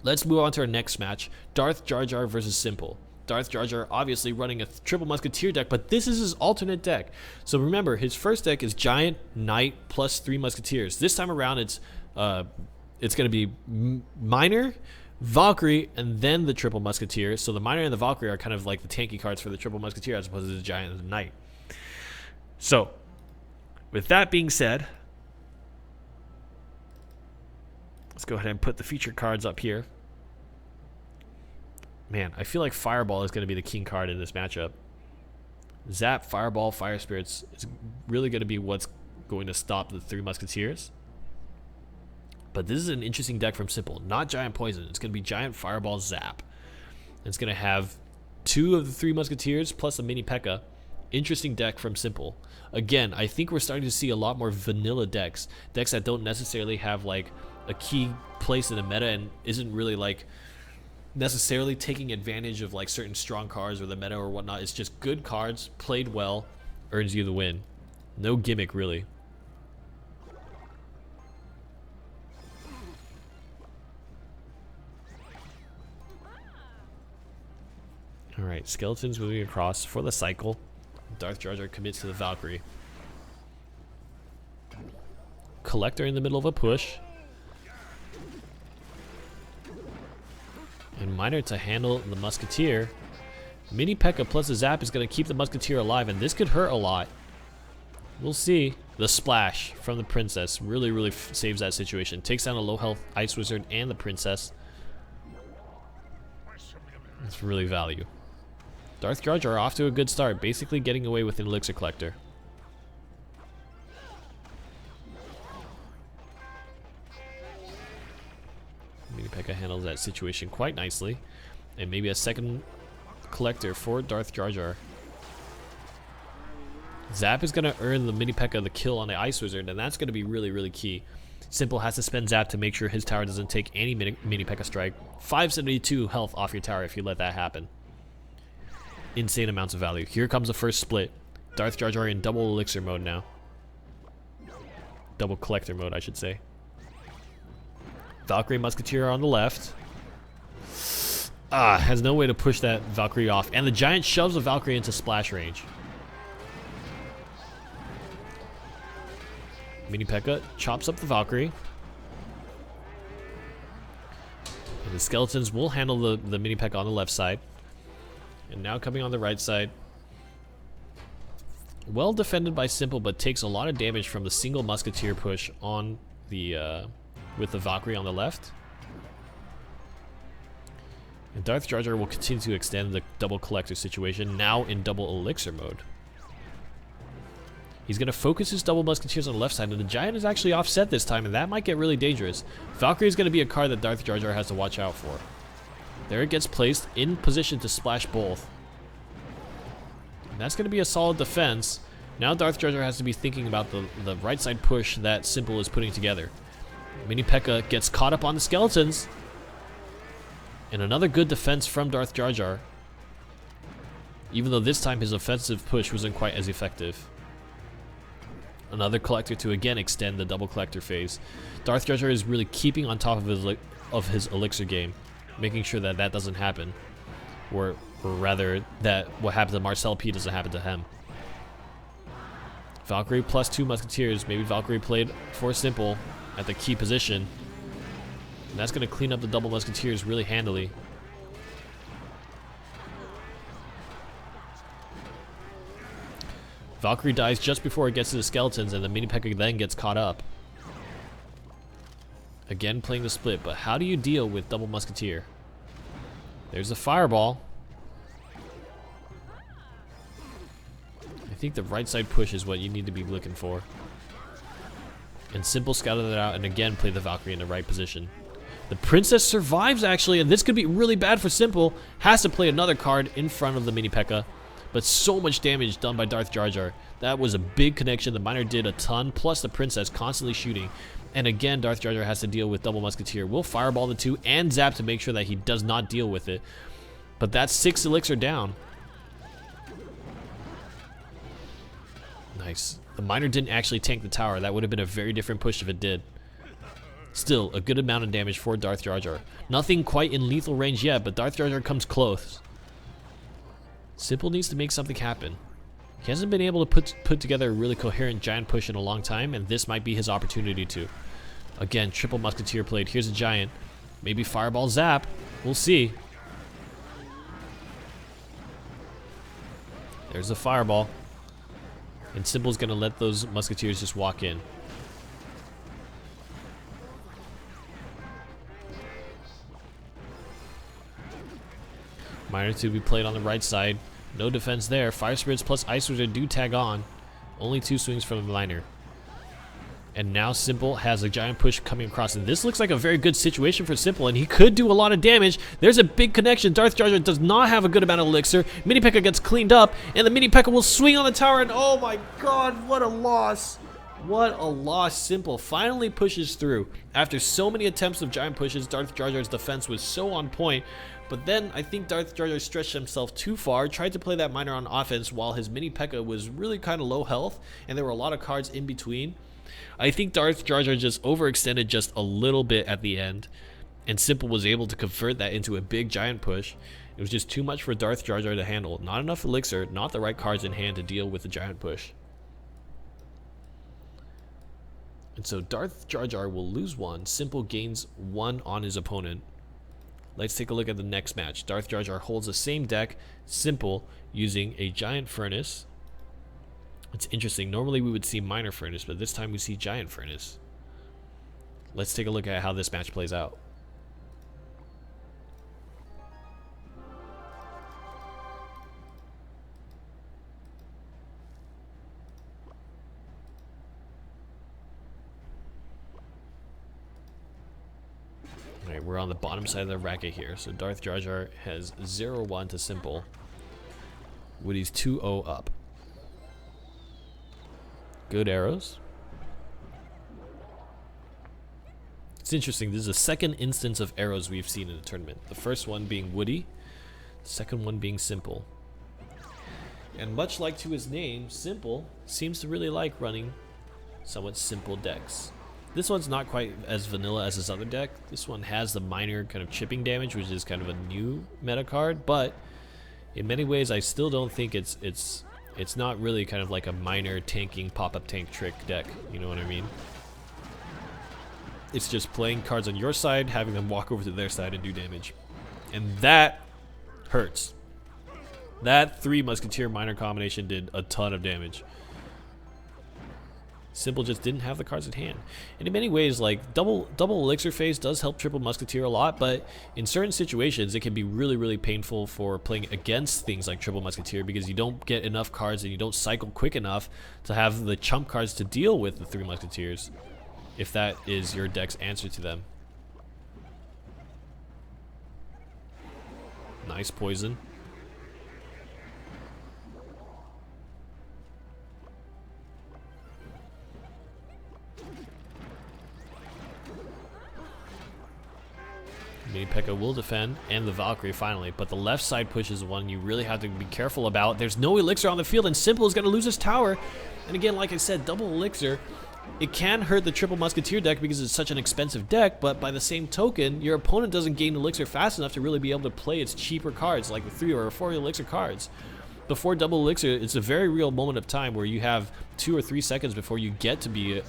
Let's move on to our next match. DarthJarar versus Simple. DarthJarar obviously running a triple musketeer deck, but this is his alternate deck. So remember, his first deck is Giant, Knight, plus 3 musketeers. This time around, it's going to be Miner, Valkyrie, and then the triple musketeer. So the Miner and the Valkyrie are kind of like the tanky cards for the triple musketeer as opposed to the Giant and the Knight. So, with that being said, let's go ahead and put the featured cards up here. Man, I feel like Fireball is going to be the king card in this matchup. Zap, Fireball, Fire Spirits is really going to be what's going to stop the 3 musketeers. But this is an interesting deck from Simple. Not Giant Poison. It's going to be Giant, Fireball, Zap. It's going to have 2 of the 3 musketeers plus a mini P.E.K.K.A. Interesting deck from Simple. Again, I think we're starting to see a lot more vanilla decks. Decks that don't necessarily have like a key place in the meta and isn't really like necessarily taking advantage of like certain strong cards or the meta or whatnot. It's just good cards played well earns you the win. No gimmick really. Alright, Skeletons moving across for the cycle. DarthJarar commits to the Valkyrie. Collector in the middle of a push. And Miner to handle the Musketeer. Mini P.E.K.K.A. plus a Zap is going to keep the Musketeer alive, and this could hurt a lot. We'll see. The splash from the Princess really saves that situation. Takes down a low health Ice Wizard and the Princess. That's really value. DarthJarar off to a good start, basically getting away with an Elixir Collector. Mini P.E.K.K.A. handles that situation quite nicely. And maybe a second collector for DarthJarar. Zap is going to earn the Mini P.E.K.K.A. the kill on the Ice Wizard, and that's going to be really key. Simple has to spend Zap to make sure his tower doesn't take any Mini P.E.K.K.A. strike. 572 health off your tower if you let that happen. Insane amounts of value. Here comes the first split. DarthJarar in double elixir mode now. Double collector mode, I should say. Valkyrie Musketeer on the left. Has no way to push that Valkyrie off. And the Giant shoves the Valkyrie into splash range. Mini P.E.K.K.A. chops up the Valkyrie. And the Skeletons will handle the Mini P.E.K.K.A. on the left side. And now coming on the right side. Well defended by Simple, but takes a lot of damage from the single Musketeer push on the with the Valkyrie on the left. And DarthJarar will continue to extend the double collector situation, now in double elixir mode. He's going to focus his double musketeers on the left side, and the Giant is actually offset this time, and that might get really dangerous. Valkyrie is going to be a card that DarthJarar has to watch out for. There it gets placed in position to splash both. And that's going to be a solid defense. Now DarthJarar has to be thinking about the right side push that Simple is putting together. Mini P.E.K.K.A. gets caught up on the Skeletons. And another good defense from DarthJarar. Even though this time his offensive push wasn't quite as effective. Another collector to again extend the double collector phase. DarthJarar is really keeping on top of his elixir game, making sure that that doesn't happen, or rather that what happened to Marcel P doesn't happen to him. Valkyrie plus 2 musketeers. Maybe Valkyrie played for Simple at the key position. And that's going to clean up the double musketeers really handily. Valkyrie dies just before it gets to the Skeletons, and the Mini P.E.K.K.A. then gets caught up. Again playing the split, but how do you deal with double musketeer? There's a fireball. I think the right side push is what you need to be looking for. And Simple scouted it out and again played the Valkyrie in the right position. The Princess survives actually, and this could be really bad for Simple. Has to play another card in front of the Mini P.E.K.K.A. But so much damage done by DarthJarar. That was a big connection. The Miner did a ton, plus the Princess constantly shooting. And again, DarthJarar has to deal with double musketeer. We'll fireball the 2 and zap to make sure that he does not deal with it. But that's 6 elixir down. Nice. The Miner didn't actually tank the tower. That would have been a very different push if it did. Still, a good amount of damage for DarthJarar. Nothing quite in lethal range yet, but DarthJarar comes close. Simple needs to make something happen. He hasn't been able to put together a really coherent giant push in a long time, and this might be his opportunity to. Again, triple musketeer played. Here's a giant. Maybe fireball zap. We'll see. There's a fireball. And Simple's gonna let those musketeers just walk in. Miner to be played on the right side. No defense there. Fire Spirits plus Ice Wizard do tag on. Only 2 swings from the Miner. And now Simple has a giant push coming across. And this looks like a very good situation for Simple. And he could do a lot of damage. There's a big connection. DarthJarar does not have a good amount of elixir. Mini P.E.K.K.A gets cleaned up. And the Mini P.E.K.K.A will swing on the tower. And oh my god, what a loss. What a loss. Simple finally pushes through. After so many attempts of giant pushes, DarthJar's defense was so on point. But then I think DarthJarar stretched himself too far, tried to play that Miner on offense while his Mini P.E.K.K.A was really kind of low health. And there were a lot of cards in between. I think DarthJarar just overextended just a little bit at the end, and Simple was able to convert that into a big giant push. It was just too much for DarthJarar to handle. Not enough elixir, not the right cards in hand to deal with the giant push. And so DarthJarar will lose 1. Simple gains 1 on his opponent. Let's take a look at the next match. DarthJarar holds the same deck, Simple, using a giant furnace. It's interesting. Normally we would see minor furnace, but this time we see giant furnace. Let's take a look at how this match plays out. Alright, we're on the bottom side of the racket here. So DarthJarar has 0-1 to Simple. Woody's 2-0 up. Good arrows. It's interesting. This is the second instance of arrows we've seen in the tournament. The first one being Woody, the second one being Simple. And much like to his name, Simple seems to really like running somewhat simple decks. This one's not quite as vanilla as his other deck. This one has the minor kind of chipping damage, which is kind of a new meta card, but in many ways I still don't think it's not really kind of like a minor tanking pop-up tank trick deck, you know what I mean? It's just playing cards on your side, having them walk over to their side and do damage. And that hurts. That 3 Musketeer minor combination did a ton of damage. Simple just didn't have the cards at hand. And in many ways, like, double elixir phase does help triple musketeer a lot, but in certain situations it can be really painful for playing against things like triple musketeer because you don't get enough cards and you don't cycle quick enough to have the chump cards to deal with the 3 musketeers, if that is your deck's answer to them. Nice poison. Mini P.E.K.K.A will defend, and the Valkyrie finally, but the left side push is one you really have to be careful about. There's no elixir on the field, and Simple is going to lose his tower. And again, like I said, double elixir, it can hurt the triple musketeer deck because it's such an expensive deck, but by the same token, your opponent doesn't gain elixir fast enough to really be able to play its cheaper cards, like the 3 or 4 elixir cards. Before double elixir, it's a very real moment of time where you have 2 or 3 seconds before you get to be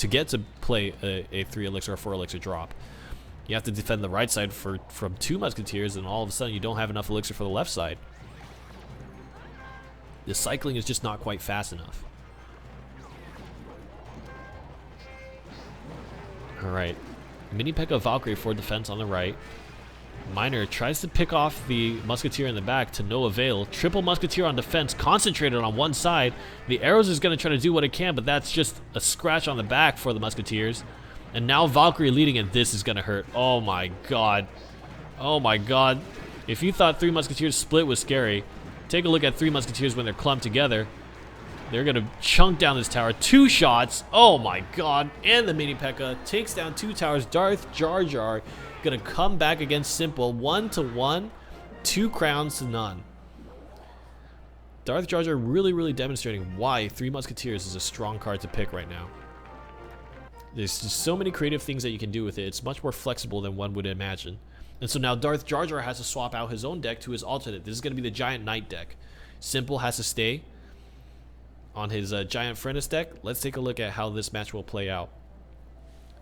get to play a 3 elixir or 4 elixir drop. You have to defend the right side from 2 musketeers, and all of a sudden you don't have enough elixir for the left side. The cycling is just not quite fast enough. Alright, Mini P.E.K.K.A Valkyrie for defense on the right. Miner tries to pick off the musketeer in the back to no avail. Triple musketeer on defense, concentrated on one side. The arrows is going to try to do what it can, but that's just a scratch on the back for the musketeers. And now Valkyrie leading, and this is going to hurt. Oh my god. Oh my god. If you thought 3 musketeers split was scary, take a look at 3 musketeers when they're clumped together. They're going to chunk down this tower. 2 shots. Oh my god. And the Mini P.E.K.K.A takes down 2 towers. DarthJarar going to come back against Simple. 1-1. 2 crowns to none. DarthJarar really demonstrating why 3 musketeers is a strong card to pick right now. There's just so many creative things that you can do with it. It's much more flexible than one would imagine. And so now DarthJarar has to swap out his own deck to his alternate. This is going to be the Giant Knight deck. Simple has to stay on his Giant Furnace deck. Let's take a look at how this match will play out.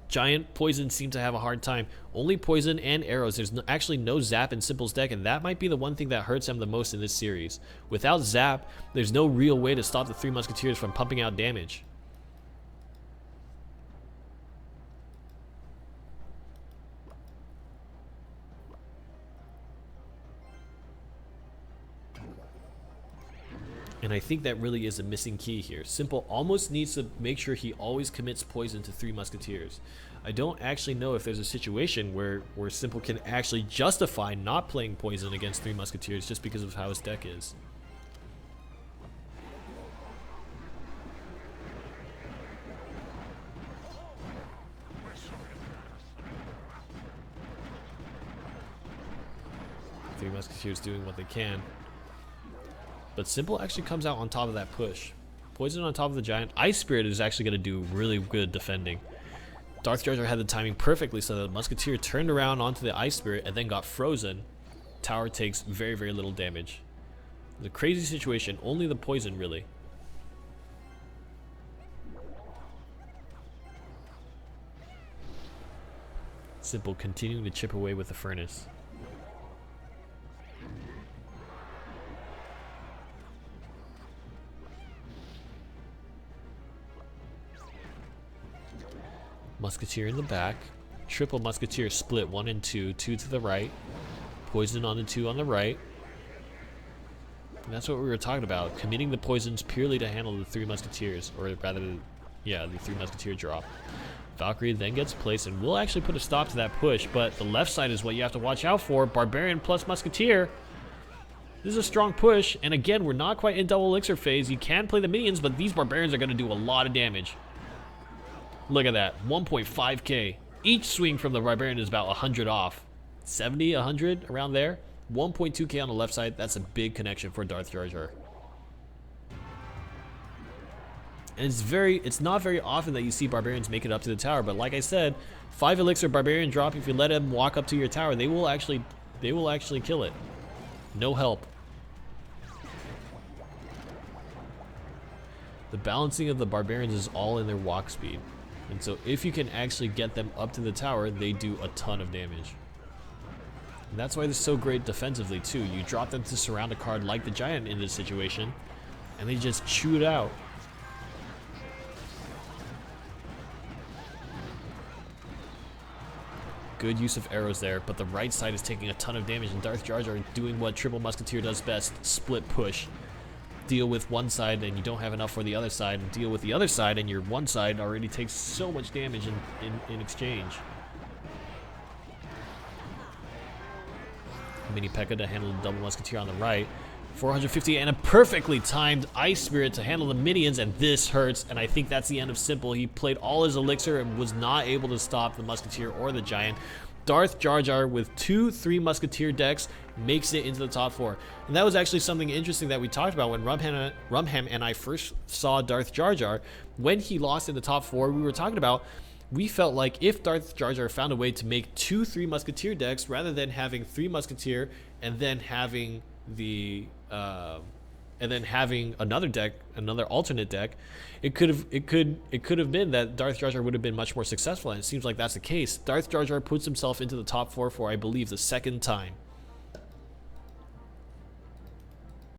Giant Poison seem to have a hard time. Only poison and arrows. There's actually no zap in Simple's deck, and that might be the one thing that hurts him the most in this series. Without zap, there's no real way to stop the Three Musketeers from pumping out damage. And I think that really is a missing key here. Simple almost needs to make sure he always commits poison to Three Musketeers. I don't actually know if there's a situation where Simple can actually justify not playing poison against Three Musketeers just because of how his deck is. Three Musketeers doing what they can. But Simple actually comes out on top of that push. Poison on top of the Giant. Ice Spirit is actually going to do really good defending. DarthJarar had the timing perfectly so that the Musketeer turned around onto the Ice Spirit and then got frozen. Tower takes very, very little damage. It's a crazy situation. Only the poison, really. Simple continuing to chip away with the Furnace. Musketeer in the back. Triple Musketeer split 1 and 2. 2 to the right. Poison on the 2 on the right. And that's what we were talking about. Committing the poisons purely to handle the Three Musketeers. Or rather, yeah, the Three Musketeer drop. Valkyrie then gets placed and will actually put a stop to that push. But the left side is what you have to watch out for. Barbarian plus Musketeer. This is a strong push. And again, we're not quite in double elixir phase. You can play the minions, but these Barbarians are going to do a lot of damage. Look at that, 1.5k. Each swing from the Barbarian is about 100 off. 70, 100, around there. 1.2k on the left side, that's a big connection for DarthJarar. And it's not very often that you see Barbarians make it up to the tower, but like I said, 5 elixir Barbarian drop, if you let them walk up to your tower, they will actually kill it. No help. The balancing of the Barbarians is all in their walk speed. And so if you can actually get them up to the tower, they do a ton of damage. And that's why they're so great defensively too. You drop them to surround a card like the Giant in this situation, and they just chew it out. Good use of arrows there, but the right side is taking a ton of damage, and DarthJarar doing what Triple Musketeer does best, split push. Deal with one side and you don't have enough for the other side, and deal with the other side and your one side already takes so much damage in exchange. Mini P.E.K.K.A to handle the double Musketeer on the right. 450 and a perfectly timed Ice Spirit to handle the minions, and this hurts, and I think that's the end of Simple. He played all his elixir and was not able to stop the Musketeer or the Giant. DarthJarar with 2 Three Musketeer decks makes it into the top 4. And that was actually something interesting that we talked about when Rumham and I first saw DarthJarar. When he lost in the top 4, we were talking about, we felt like if DarthJarar found a way to make 2 Three Musketeer decks rather than having 3 Musketeer and then having the another deck, another alternate deck, it could have been that DarthJarar would have been much more successful, and it seems like that's the case. DarthJarar puts himself into the top 4 for, I believe, the 2nd time.